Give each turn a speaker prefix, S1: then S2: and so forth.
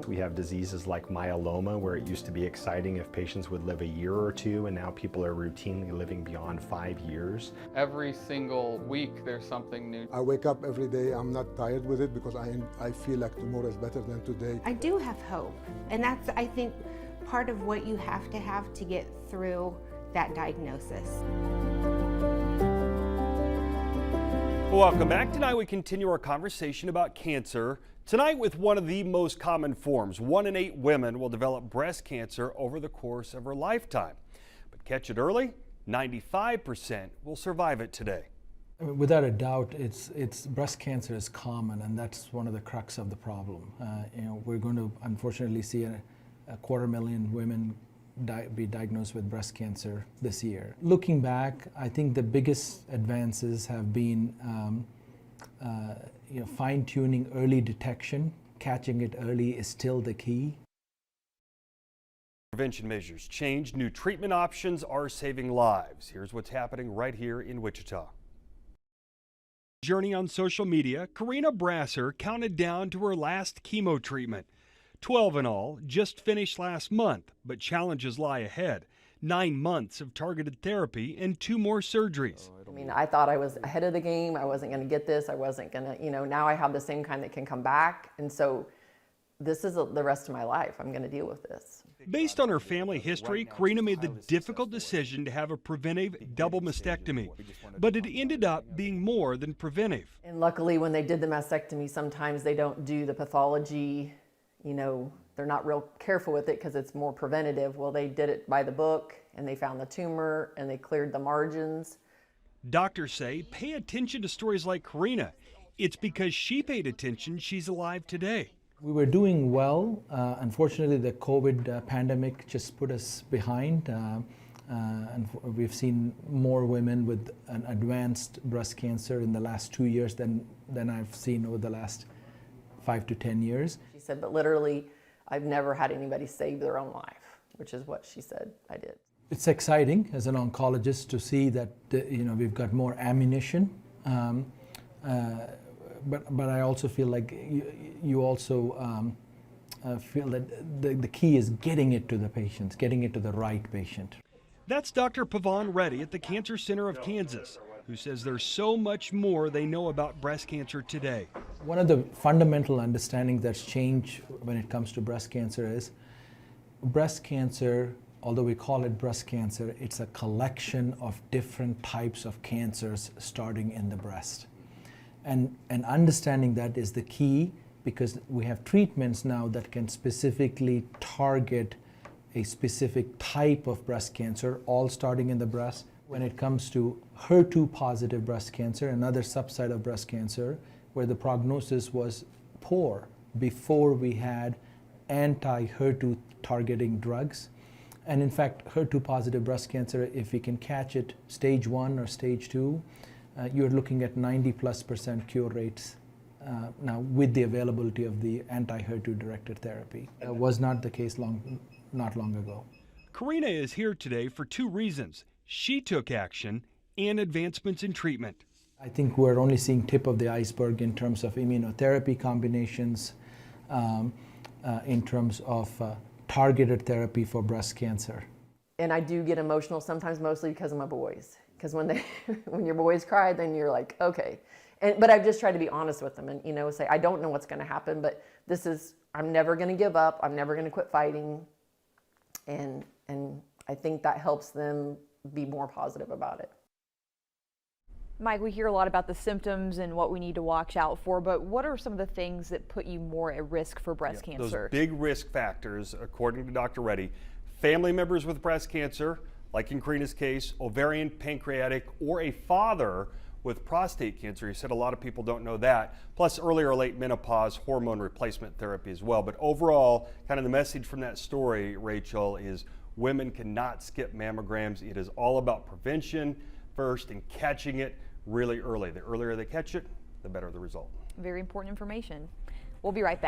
S1: We have diseases like myeloma, where it used to be exciting if patients would live a year or two, and now people are routinely living beyond 5 years.
S2: Every single week there's something new.
S3: I wake up every day, I'm not tired with it because I feel like tomorrow is better than today.
S4: I do have hope, and that's, I think, part of what you have to get through that diagnosis.
S5: Welcome back. Tonight we continue our conversation about cancer. Tonight with one of the most common forms. 1 in 8 women will develop breast cancer over the course of her lifetime. But catch it early, 95% will survive it today.
S6: Without a doubt, it's breast cancer is common, and that's one of the crux of the problem. We're going to unfortunately see a 250,000 women be diagnosed with breast cancer this year. Looking back, I think the biggest advances have been fine-tuning early detection. Catching it early is still the key.
S5: Prevention measures changed. New treatment options are saving lives. Here's what's happening right here in Wichita. Journey on social media, Karina Brasser counted down to her last chemo treatment. 12 in all, just finished last month, but challenges lie ahead. 9 months of targeted therapy and 2 more surgeries.
S7: I mean, I thought I was ahead of the game. I wasn't going to get this. I wasn't going to, now I have the same kind that can come back. And so this is the rest of my life. I'm going to deal with this.
S5: Based on her family history, Karina made the difficult decision to have a preventive double mastectomy, but it ended up being more than preventive.
S7: And luckily, when they did the mastectomy, sometimes they don't do the pathology. They're not real careful with it because it's more preventative. Well, they did it by the book, and they found the tumor, and they cleared the margins.
S5: Doctors say pay attention to stories like Karina. It's because she paid attention she's alive today.
S6: We were doing well. Unfortunately, the COVID pandemic just put us behind. And we've seen more women with an advanced breast cancer in the last 2 years than I've seen over the last 5 to 10 years.
S7: She said, but literally, I've never had anybody save their own life, which is what she said I did.
S6: It's exciting as an oncologist to see that we've got more ammunition, but I also feel like you also feel that the key is getting it to the patients, getting it to the right patient.
S5: That's Dr. Reddy at the Cancer Center of Kansas, who says there's so much more they know about breast cancer today.
S6: One of the fundamental understandings that's changed when it comes to breast cancer is breast cancer, although we call it breast cancer, it's a collection of different types of cancers starting in the breast. And understanding that is the key, because we have treatments now that can specifically target a specific type of breast cancer, all starting in the breast. When it comes to HER2 positive breast cancer, another subset of breast cancer, where the prognosis was poor before we had anti-HER2 targeting drugs. And in fact, HER2 positive breast cancer, if we can catch it stage 1 or stage 2, you're looking at 90+% cure rates now with the availability of the anti-HER2 directed therapy. That was not the case not long ago.
S5: Karina is here today for 2 reasons. She took action and advancements in treatment.
S6: I think we're only seeing tip of the iceberg in terms of immunotherapy combinations, in terms of targeted therapy for breast cancer.
S7: And I do get emotional sometimes, mostly because of my boys. Because when your boys cry, then you're like, okay. But I've just tried to be honest with them and say, I don't know what's going to happen, but I'm never going to give up. I'm never going to quit fighting. And I think that helps them be more positive about it.
S8: Mike, we hear a lot about the symptoms and what we need to watch out for, but what are some of the things that put you more at risk for breast cancer?
S5: Those big risk factors, according to Dr. Reddy: family members with breast cancer, like in Karina's case, ovarian, pancreatic, or a father with prostate cancer. He said a lot of people don't know that. Plus early or late menopause, hormone replacement therapy as well. But overall, kind of the message from that story, Rachel, is women cannot skip mammograms. It is all about prevention first and catching it really early. The earlier they catch it, the better the result.
S8: Very important information. We'll be right back.